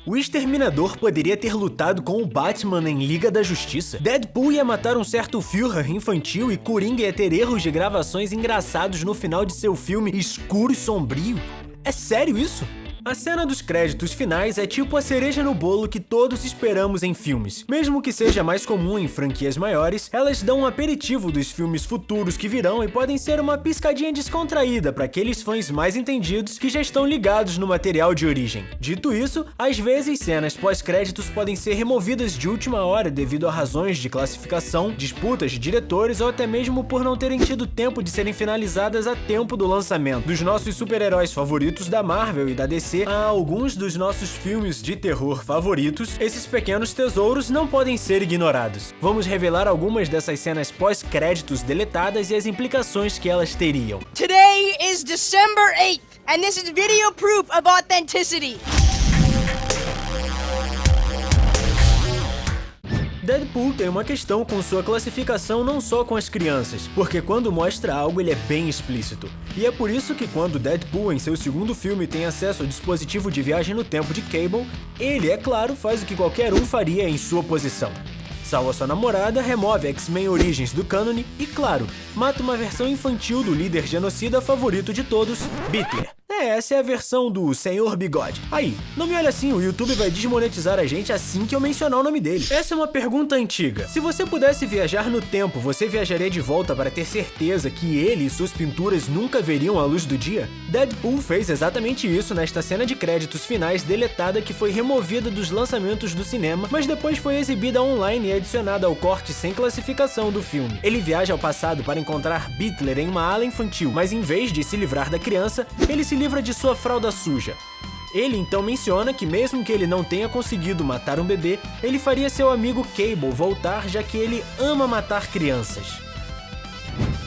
O Exterminador poderia ter lutado com o Batman em Liga da Justiça. Deadpool ia matar um certo Führer infantil e Coringa ia ter erros de gravações engraçados no final de seu filme escuro e sombrio. É sério isso? A cena dos créditos finais é tipo a cereja no bolo que todos esperamos em filmes. Mesmo que seja mais comum em franquias maiores, elas dão um aperitivo dos filmes futuros que virão e podem ser uma piscadinha descontraída para aqueles fãs mais entendidos que já estão ligados no material de origem. Dito isso, às vezes cenas pós-créditos podem ser removidas de última hora devido a razões de classificação, disputas de diretores ou até mesmo por não terem tido tempo de serem finalizadas a tempo do lançamento. Dos nossos super-heróis favoritos da Marvel e da DC a alguns dos nossos filmes de terror favoritos, esses pequenos tesouros não podem ser ignorados. Vamos revelar algumas dessas cenas pós-créditos deletadas e as implicações que elas teriam. Today is December 8th, and this is video proof of authenticity. Deadpool tem uma questão com sua classificação não só com as crianças, porque quando mostra algo ele é bem explícito. E é por isso que quando Deadpool em seu segundo filme tem acesso ao dispositivo de viagem no tempo de Cable, ele, é claro, faz o que qualquer um faria em sua posição. Salva sua namorada, remove X-Men Origins do cânone e, claro, mata uma versão infantil do líder genocida favorito de todos, Hitler. Essa é a versão do Senhor Bigode. Aí, não me olha assim, o YouTube vai desmonetizar a gente assim que eu mencionar o nome dele. Essa é uma pergunta antiga. Se você pudesse viajar no tempo, você viajaria de volta para ter certeza que ele e suas pinturas nunca veriam a luz do dia? Deadpool fez exatamente isso nesta cena de créditos finais deletada que foi removida dos lançamentos do cinema, mas depois foi exibida online e adicionada ao corte sem classificação do filme. Ele viaja ao passado para encontrar Hitler em uma ala infantil, mas em vez de se livrar da criança, ele se livra de sua fralda suja. Ele então menciona que mesmo que ele não tenha conseguido matar um bebê, ele faria seu amigo Cable voltar, já que ele ama matar crianças.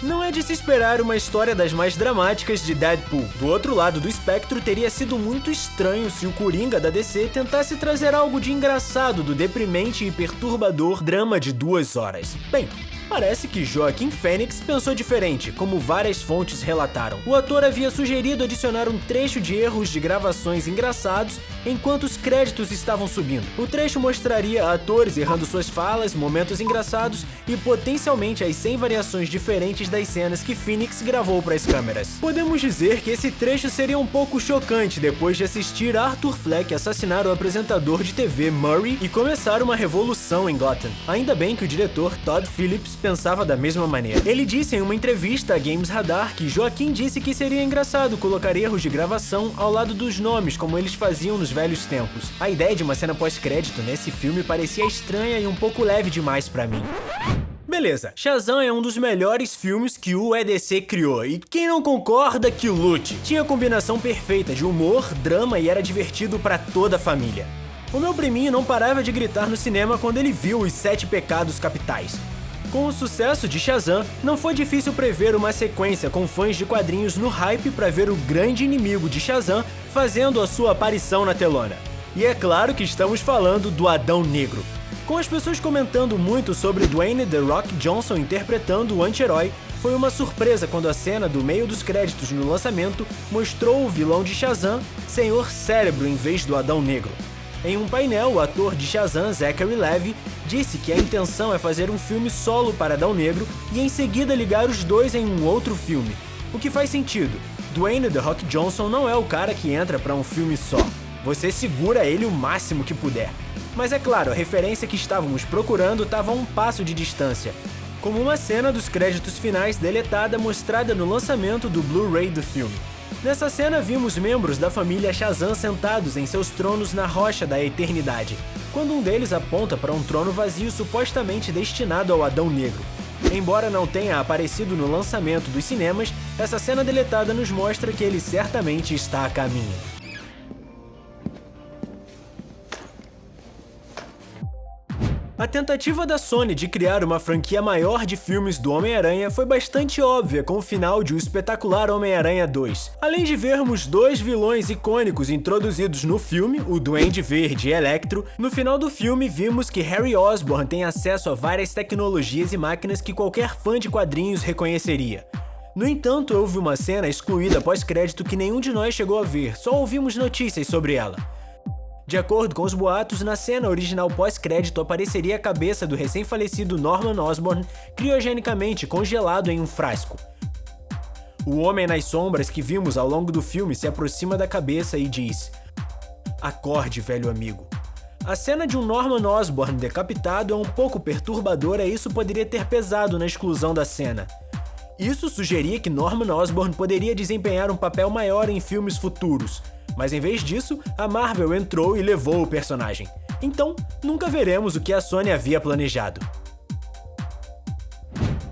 Não é de se esperar uma história das mais dramáticas de Deadpool. Do outro lado do espectro, teria sido muito estranho se o Coringa da DC tentasse trazer algo de engraçado do deprimente e perturbador drama de 2 horas. Bem, parece que Joaquin Phoenix pensou diferente, como várias fontes relataram. O ator havia sugerido adicionar um trecho de erros de gravações engraçados enquanto os créditos estavam subindo. O trecho mostraria atores errando suas falas, momentos engraçados e potencialmente as 100 variações diferentes das cenas que Phoenix gravou para as câmeras. Podemos dizer que esse trecho seria um pouco chocante depois de assistir Arthur Fleck assassinar o apresentador de TV Murray e começar uma revolução em Gotham. Ainda bem que o diretor Todd Phillips pensava da mesma maneira. Ele disse em uma entrevista a Games Radar que Joaquin disse que seria engraçado colocar erros de gravação ao lado dos nomes, como eles faziam nos velhos tempos. A ideia de uma cena pós-crédito nesse filme parecia estranha e um pouco leve demais pra mim. Beleza, Shazam é um dos melhores filmes que o EDC criou, e quem não concorda que lute. Tinha a combinação perfeita de humor, drama e era divertido pra toda a família. O meu priminho não parava de gritar no cinema quando ele viu os 7 pecados capitais. Com o sucesso de Shazam, não foi difícil prever uma sequência com fãs de quadrinhos no hype para ver o grande inimigo de Shazam fazendo a sua aparição na telona. E é claro que estamos falando do Adão Negro. Com as pessoas comentando muito sobre Dwayne The Rock Johnson interpretando o anti-herói, foi uma surpresa quando a cena do meio dos créditos no lançamento mostrou o vilão de Shazam, Senhor Cérebro, em vez do Adão Negro. Em um painel, o ator de Shazam, Zachary Levi, disse que a intenção é fazer um filme solo para Adão Negro e em seguida ligar os dois em um outro filme. O que faz sentido. Dwayne The Rock Johnson não é o cara que entra para um filme só. Você segura ele o máximo que puder. Mas é claro, a referência que estávamos procurando estava a um passo de distância, como uma cena dos créditos finais deletada mostrada no lançamento do Blu-ray do filme. Nessa cena vimos membros da família Shazam sentados em seus tronos na Rocha da Eternidade, quando um deles aponta para um trono vazio supostamente destinado ao Adão Negro. Embora não tenha aparecido no lançamento dos cinemas, essa cena deletada nos mostra que ele certamente está a caminho. A tentativa da Sony de criar uma franquia maior de filmes do Homem-Aranha foi bastante óbvia com o final de O Espetacular Homem-Aranha 2. Além de vermos 2 vilões icônicos introduzidos no filme, o Duende Verde e Electro, no final do filme vimos que Harry Osborn tem acesso a várias tecnologias e máquinas que qualquer fã de quadrinhos reconheceria. No entanto, houve uma cena excluída pós-crédito que nenhum de nós chegou a ver, só ouvimos notícias sobre ela. De acordo com os boatos, na cena original pós-crédito apareceria a cabeça do recém-falecido Norman Osborn criogenicamente congelado em um frasco. O homem nas sombras que vimos ao longo do filme se aproxima da cabeça e diz: "Acorde, velho amigo." A cena de um Norman Osborn decapitado é um pouco perturbadora e isso poderia ter pesado na exclusão da cena. Isso sugeria que Norman Osborn poderia desempenhar um papel maior em filmes futuros, mas em vez disso, a Marvel entrou e levou o personagem. Então, nunca veremos o que a Sony havia planejado.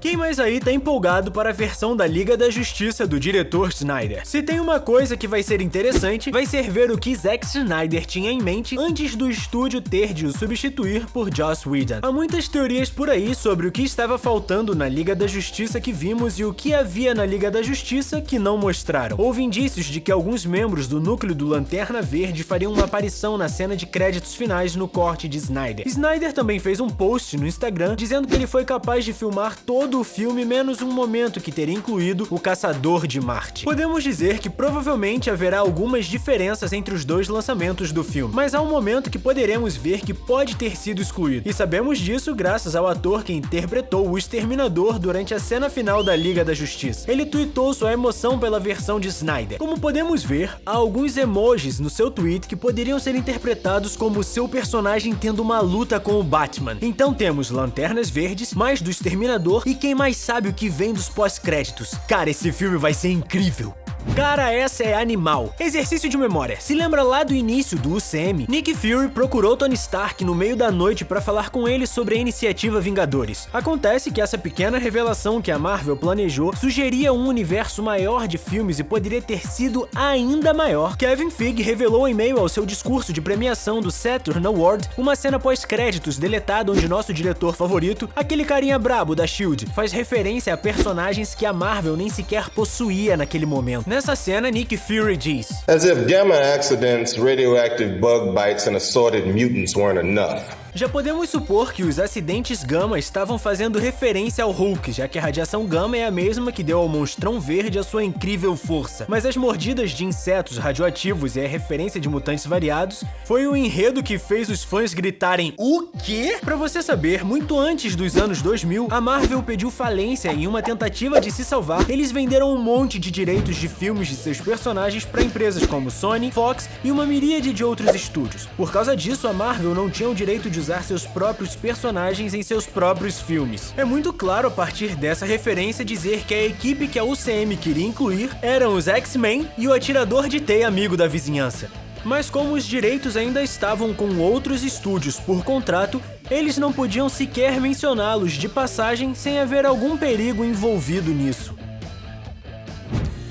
Quem mais aí tá empolgado para a versão da Liga da Justiça do diretor Snyder? Se tem uma coisa que vai ser interessante, vai ser ver o que Zack Snyder tinha em mente antes do estúdio ter de o substituir por Joss Whedon. Há muitas teorias por aí sobre o que estava faltando na Liga da Justiça que vimos e o que havia na Liga da Justiça que não mostraram. Houve indícios de que alguns membros do núcleo do Lanterna Verde fariam uma aparição na cena de créditos finais no corte de Snyder. Snyder também fez um post no Instagram dizendo que ele foi capaz de filmar todo o filme menos um momento que teria incluído o Caçador de Marte. Podemos dizer que provavelmente haverá algumas diferenças entre os dois lançamentos do filme, mas há um momento que poderemos ver que pode ter sido excluído, e sabemos disso graças ao ator que interpretou o Exterminador durante a cena final da Liga da Justiça. Ele tweetou sua emoção pela versão de Snyder. Como podemos ver, há alguns emojis no seu tweet que poderiam ser interpretados como seu personagem tendo uma luta com o Batman. Então temos lanternas verdes, mais do Exterminador e quem mais sabe o que vem dos pós-créditos. Cara, esse filme vai ser incrível. Cara, essa é animal. Exercício de memória. Se lembra lá do início do UCM? Nick Fury procurou Tony Stark no meio da noite para falar com ele sobre a iniciativa Vingadores. Acontece que essa pequena revelação que a Marvel planejou sugeria um universo maior de filmes e poderia ter sido ainda maior. Kevin Feige revelou em meio ao seu discurso de premiação do Saturn Award uma cena pós-créditos deletada onde nosso diretor favorito, aquele carinha brabo da SHIELD, faz referência a personagens que a Marvel nem sequer possuía naquele momento. Nessa cena, Nick Fury diz: As if gamma accidents, radioactive bug bites and assorted mutants weren't enough. Já podemos supor que os acidentes gama estavam fazendo referência ao Hulk, já que a radiação gama é a mesma que deu ao monstrão verde a sua incrível força. Mas as mordidas de insetos radioativos e a referência de mutantes variados foi o enredo que fez os fãs gritarem "O quê?". Pra você saber, muito antes dos anos 2000, a Marvel pediu falência e em uma tentativa de se salvar, eles venderam um monte de direitos de filmes de seus personagens para empresas como Sony, Fox e uma miríade de outros estúdios. Por causa disso, a Marvel não tinha o direito de usar seus próprios personagens em seus próprios filmes. É muito claro a partir dessa referência dizer que a equipe que a UCM queria incluir eram os X-Men e o atirador de teia amigo da vizinhança. Mas como os direitos ainda estavam com outros estúdios por contrato, eles não podiam sequer mencioná-los de passagem sem haver algum perigo envolvido nisso.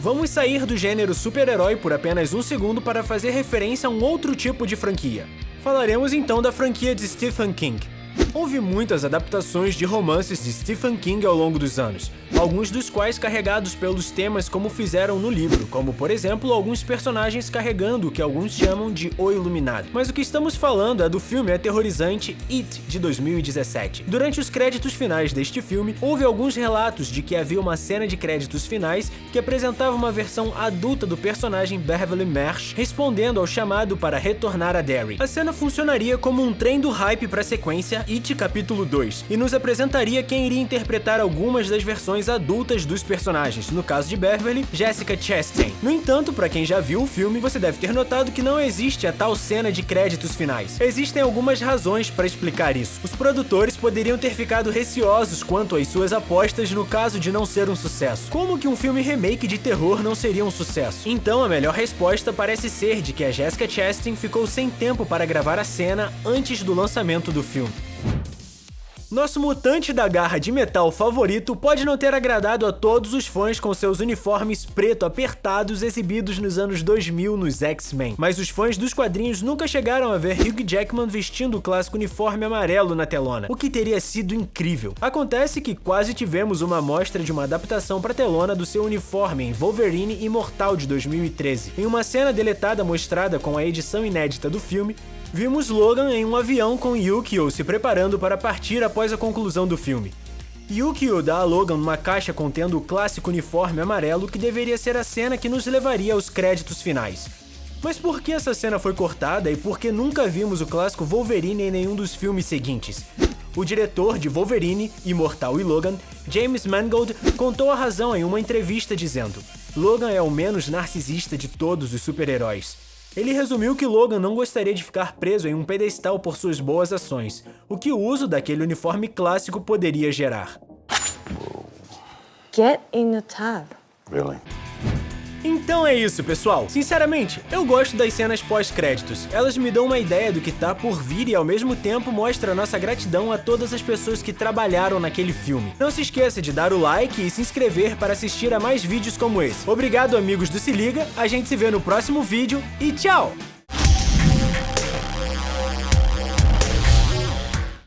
Vamos sair do gênero super-herói por apenas um segundo para fazer referência a um outro tipo de franquia. Falaremos então da franquia de Stephen King. Houve muitas adaptações de romances de Stephen King ao longo dos anos, alguns dos quais carregados pelos temas como fizeram no livro, como por exemplo alguns personagens carregando o que alguns chamam de O Iluminado. Mas o que estamos falando é do filme aterrorizante It, de 2017. Durante os créditos finais deste filme, houve alguns relatos de que havia uma cena de créditos finais que apresentava uma versão adulta do personagem Beverly Marsh respondendo ao chamado para retornar a Derry. A cena funcionaria como um trem do hype para a sequência It Capítulo 2, e nos apresentaria quem iria interpretar algumas das versões adultas dos personagens, no caso de Beverly, Jessica Chastain. No entanto, para quem já viu o filme, você deve ter notado que não existe a tal cena de créditos finais. Existem algumas razões para explicar isso. Os produtores poderiam ter ficado receosos quanto às suas apostas no caso de não ser um sucesso. Como que um filme remake de terror não seria um sucesso? Então a melhor resposta parece ser de que a Jessica Chastain ficou sem tempo para gravar a cena antes do lançamento do filme. Nosso mutante da garra de metal favorito pode não ter agradado a todos os fãs com seus uniformes preto apertados exibidos nos anos 2000 nos X-Men, mas os fãs dos quadrinhos nunca chegaram a ver Hugh Jackman vestindo o clássico uniforme amarelo na telona, o que teria sido incrível. Acontece que quase tivemos uma amostra de uma adaptação para telona do seu uniforme em Wolverine Imortal de 2013. Em uma cena deletada mostrada com a edição inédita do filme, vimos Logan em um avião com Yukio se preparando para partir após a conclusão do filme. Yukio dá a Logan uma caixa contendo o clássico uniforme amarelo que deveria ser a cena que nos levaria aos créditos finais. Mas por que essa cena foi cortada e por que nunca vimos o clássico Wolverine em nenhum dos filmes seguintes? O diretor de Wolverine, Imortal e Logan, James Mangold, contou a razão em uma entrevista dizendo: Logan é o menos narcisista de todos os super-heróis. Ele resumiu que Logan não gostaria de ficar preso em um pedestal por suas boas ações, o que o uso daquele uniforme clássico poderia gerar. Get in the tub. Really? Então é isso, pessoal. Sinceramente, eu gosto das cenas pós-créditos. Elas me dão uma ideia do que tá por vir e ao mesmo tempo mostra nossa gratidão a todas as pessoas que trabalharam naquele filme. Não se esqueça de dar o like e se inscrever para assistir a mais vídeos como esse. Obrigado, amigos do Se Liga, a gente se vê no próximo vídeo e tchau!